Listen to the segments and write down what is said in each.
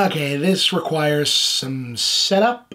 Okay, this requires some setup.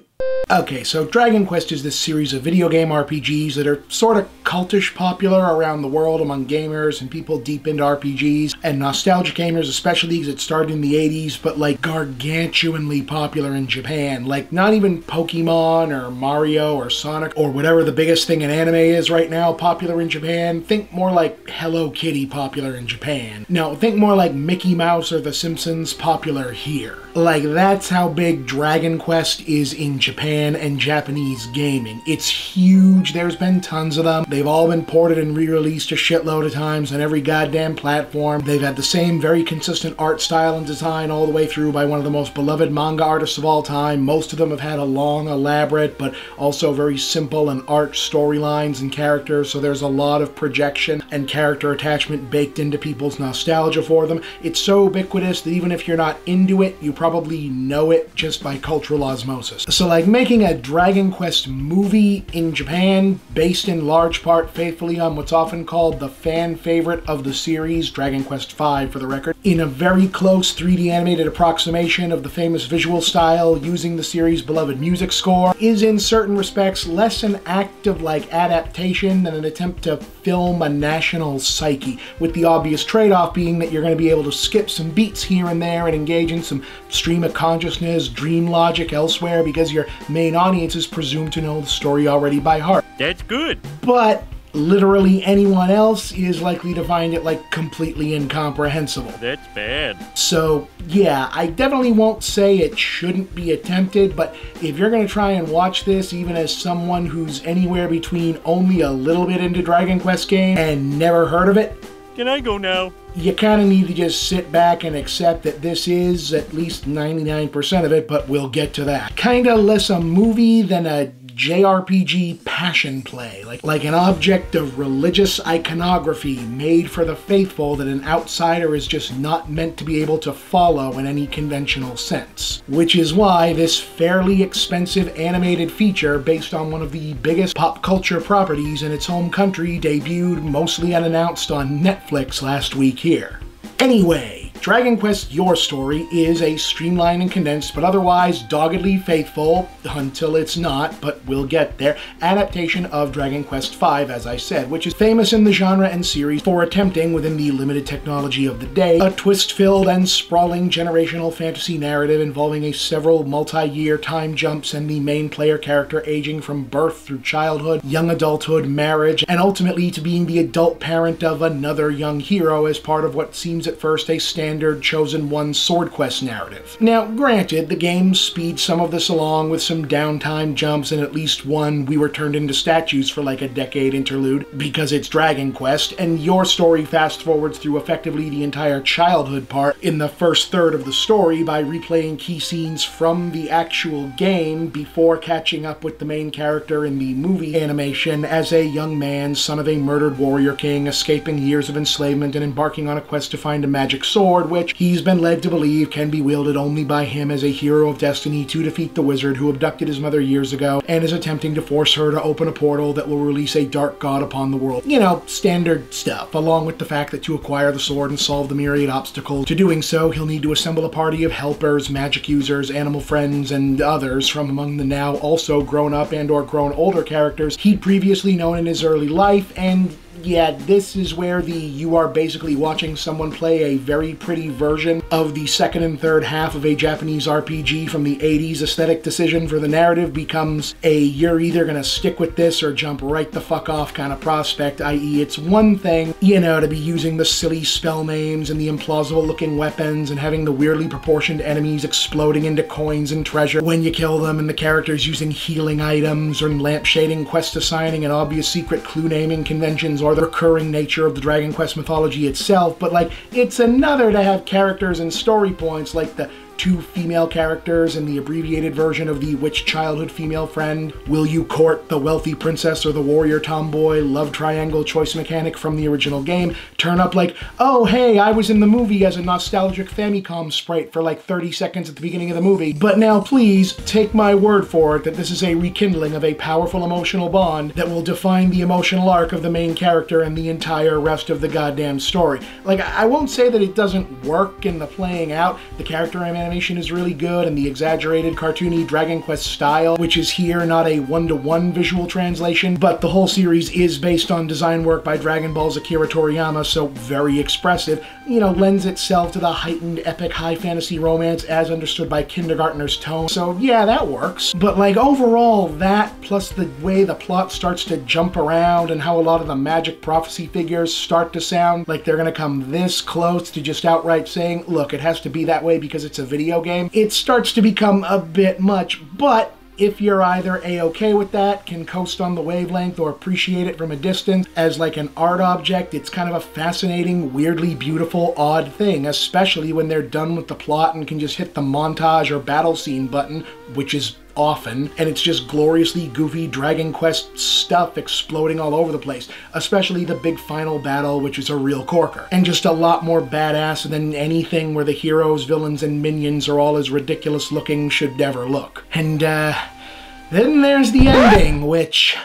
Okay, so Dragon Quest is this series of video game RPGs that are sort of cultish popular around the world among gamers and people deep into RPGs, and nostalgic gamers especially because it started in the 80s, but like gargantuanly popular in Japan. Like not even Pokemon or Mario or Sonic or whatever the biggest thing in anime is right now popular in Japan. Think more like Hello Kitty popular in Japan. No, think more like Mickey Mouse or The Simpsons popular here. Like that's how big Dragon Quest is in Japan and Japanese gaming. It's huge. There's been tons of them. They've all been ported and re-released a shitload of times on every goddamn platform. They've had the same very consistent art style and design all the way through by one of the most beloved manga artists of all time. Most of them have had a long, elaborate, but also very simple and arch storylines and characters, so there's a lot of projection and character attachment baked into people's nostalgia for them. It's so ubiquitous that even if you're not into it, you probably know it just by cultural osmosis. So like making a Dragon Quest movie in Japan, based in large part faithfully on what's often called the fan favorite of the series, Dragon Quest V for the record, in a very close 3D animated approximation of the famous visual style using the series' beloved music score, is in certain respects less an act of like adaptation than an attempt to film a national psyche, with the obvious trade-off being that you're going to be able to skip some beats here and there and engage in some stream of consciousness, dream logic elsewhere because your main audience is presumed to know the story already by heart. That's good. But literally anyone else is likely to find it like completely incomprehensible. That's bad. So yeah, I definitely won't say it shouldn't be attempted, but if you're going to try and watch this even as someone who's anywhere between only a little bit into Dragon Quest game and never heard of it, can I go now? You kind of need to just sit back and accept that this is at least 99% of it, but we'll get to that. Kinda less a movie than a JRPG passion play, like an object of religious iconography made for the faithful that an outsider is just not meant to be able to follow in any conventional sense. Which is why this fairly expensive animated feature based on one of the biggest pop culture properties in its home country debuted mostly unannounced on Netflix last week here. Anyway, Dragon Quest Your Story is a streamlined and condensed, but otherwise doggedly faithful, until it's not, but we'll get there, adaptation of Dragon Quest V, as I said, which is famous in the genre and series for attempting, within the limited technology of the day, a twist-filled and sprawling generational fantasy narrative involving several multi-year time jumps and the main player character aging from birth through childhood, young adulthood, marriage, and ultimately to being the adult parent of another young hero as part of what seems at first a standard Chosen One sword quest narrative. Now, granted, the game speeds some of this along with some downtime jumps and at least one we were turned into statues for like a decade interlude because it's Dragon Quest, and Your Story fast forwards through effectively the entire childhood part in the first third of the story by replaying key scenes from the actual game before catching up with the main character in the movie animation as a young man, son of a murdered warrior king, escaping years of enslavement and embarking on a quest to find a magic sword, which he's been led to believe can be wielded only by him as a hero of destiny to defeat the wizard who abducted his mother years ago and is attempting to force her to open a portal that will release a dark god upon the world. You know, standard stuff, along with the fact that to acquire the sword and solve the myriad obstacles to doing so, he'll need to assemble a party of helpers, magic users, animal friends, and others from among the now also grown up and or grown older characters he'd previously known in his early life. And yeah, this is where you are basically watching someone play a very pretty version of the second and third half of a Japanese RPG from the 80s aesthetic decision for the narrative becomes a you're either gonna stick with this or jump right the fuck off kind of prospect, i.e. it's one thing, you know, to be using the silly spell names and the implausible looking weapons and having the weirdly proportioned enemies exploding into coins and treasure when you kill them and the characters using healing items or lampshading, quest assigning, and obvious secret clue naming conventions or the recurring nature of the Dragon Quest mythology itself, but like it's another to have characters and story points like the two female characters in the abbreviated version of the which childhood female friend will you court, the wealthy princess or the warrior tomboy love triangle choice mechanic from the original game turn up like, oh hey, I was in the movie as a nostalgic Famicom sprite for like 30 seconds at the beginning of the movie, but now please take my word for it that this is a rekindling of a powerful emotional bond that will define the emotional arc of the main character and the entire rest of the goddamn story. Like, I won't say that it doesn't work in the playing out. The character animation animation is really good, and the exaggerated cartoony Dragon Quest style, which is here not a one-to-one visual translation, but the whole series is based on design work by Dragon Ball's Akira Toriyama, so very expressive, you know, lends itself to the heightened epic high fantasy romance as understood by kindergartners' tone. So yeah, that works. But like overall, that plus the way the plot starts to jump around and how a lot of the magic prophecy figures start to sound like they're gonna come this close to just outright saying, look, it has to be that way because it's a video game, it starts to become a bit much. But if you're either A-okay with that, can coast on the wavelength, or appreciate it from a distance as like an art object, it's kind of a fascinating, weirdly beautiful, odd thing, especially when they're done with the plot and can just hit the montage or battle scene button, which is often, and it's just gloriously goofy Dragon Quest stuff exploding all over the place, especially the big final battle, which is a real corker, and just a lot more badass than anything where the heroes, villains, and minions are all as ridiculous looking should ever look. And then there's the ending, which,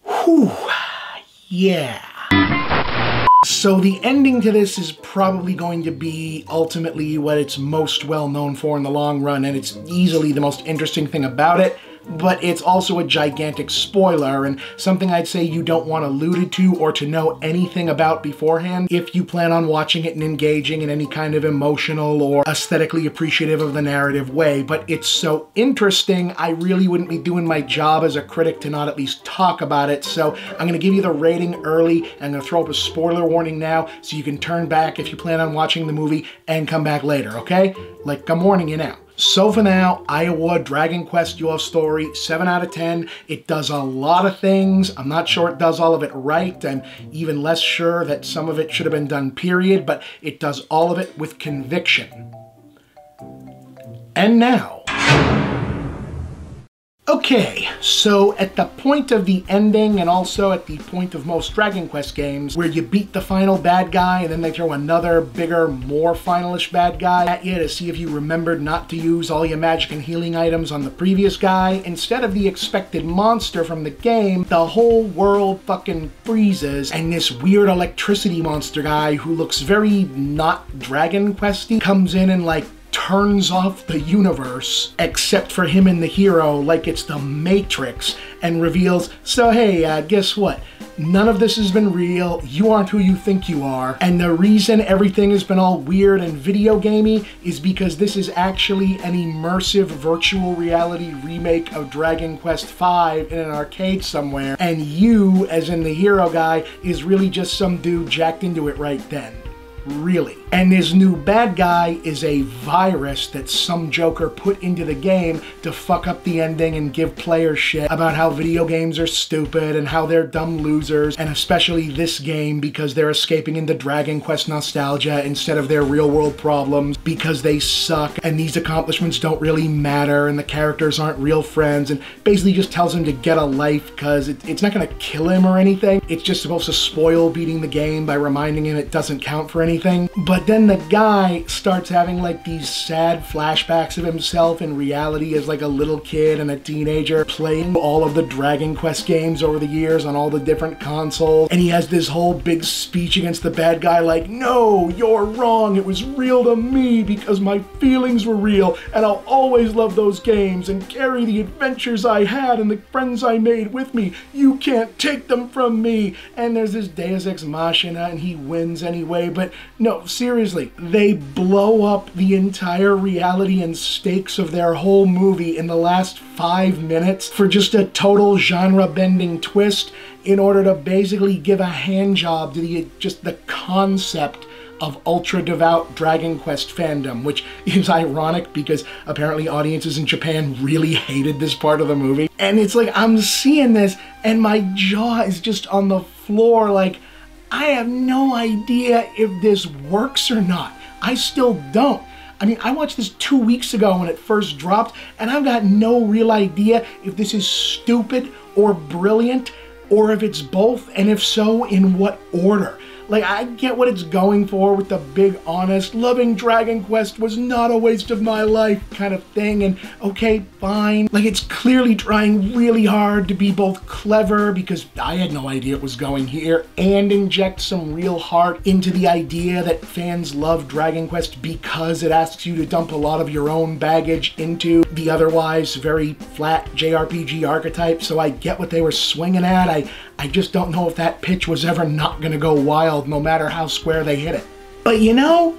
whew, yeah. So the ending to this is probably going to be ultimately what it's most well known for in the long run, and it's easily the most interesting thing about it, but it's also a gigantic spoiler and something I'd say you don't want alluded to or to know anything about beforehand if you plan on watching it and engaging in any kind of emotional or aesthetically appreciative of the narrative way. But it's so interesting, I really wouldn't be doing my job as a critic to not at least talk about it. So I'm gonna give you the rating early, and I'm gonna throw up a spoiler warning now so you can turn back if you plan on watching the movie and come back later, okay? Like, I'm warning you now. So for now, I award Dragon Quest Your Story 7 out of 10. It does a lot of things. I'm not sure it does all of it right. I'm even less sure that some of it should have been done, period, but it does all of it with conviction. And now, okay, so at the point of the ending, and also at the point of most Dragon Quest games, where you beat the final bad guy and then they throw another bigger, more finalish bad guy at you to see if you remembered not to use all your magic and healing items on the previous guy, instead of the expected monster from the game, the whole world fucking freezes, and this weird electricity monster guy who looks very not Dragon Questy comes in and like turns off the universe, except for him and the hero, like it's the Matrix, and reveals, so hey, guess what? None of this has been real, you aren't who you think you are, and the reason everything has been all weird and video gamey is because this is actually an immersive virtual reality remake of Dragon Quest V in an arcade somewhere, and you, as in the hero guy, is really just some dude jacked into it right then. Really. And this new bad guy is a virus that some joker put into the game to fuck up the ending and give players shit about how video games are stupid and how they're dumb losers, and especially this game because they're escaping into Dragon Quest nostalgia instead of their real world problems because they suck and these accomplishments don't really matter and the characters aren't real friends, and basically just tells him to get a life because it's not gonna kill him or anything. It's just supposed to spoil beating the game by reminding him it doesn't count for anything. But then the guy starts having like these sad flashbacks of himself in reality as like a little kid and a teenager playing all of the Dragon Quest games over the years on all the different consoles, and he has this whole big speech against the bad guy like, no, you're wrong, it was real to me because my feelings were real and I'll always love those games and carry the adventures I had and the friends I made with me. You can't take them from me. And there's this Deus Ex Machina and he wins anyway, but no, seriously, they blow up the entire reality and stakes of their whole movie in the last 5 minutes for just a total genre-bending twist in order to basically give a handjob to just the concept of ultra-devout Dragon Quest fandom, which is ironic because apparently audiences in Japan really hated this part of the movie. And it's like, I'm seeing this and my jaw is just on the floor like, I have no idea if this works or not. I still don't. I mean, I watched this 2 weeks ago when it first dropped, and I've got no real idea if this is stupid or brilliant, or if it's both, and if so, in what order. Like, I get what it's going for with the big, honest, loving Dragon Quest was not a waste of my life kind of thing, and okay, fine. Like, it's clearly trying really hard to be both clever, because I had no idea it was going here, and inject some real heart into the idea that fans love Dragon Quest because it asks you to dump a lot of your own baggage into the otherwise very flat JRPG archetype, so I get what they were swinging at. I just don't know if that pitch was ever not gonna go wild, no matter how square they hit it. But you know,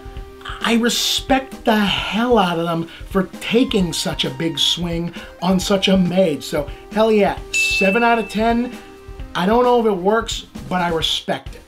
I respect the hell out of them for taking such a big swing on such a maid. So hell yeah, 7 out of 10. I don't know if it works, but I respect it.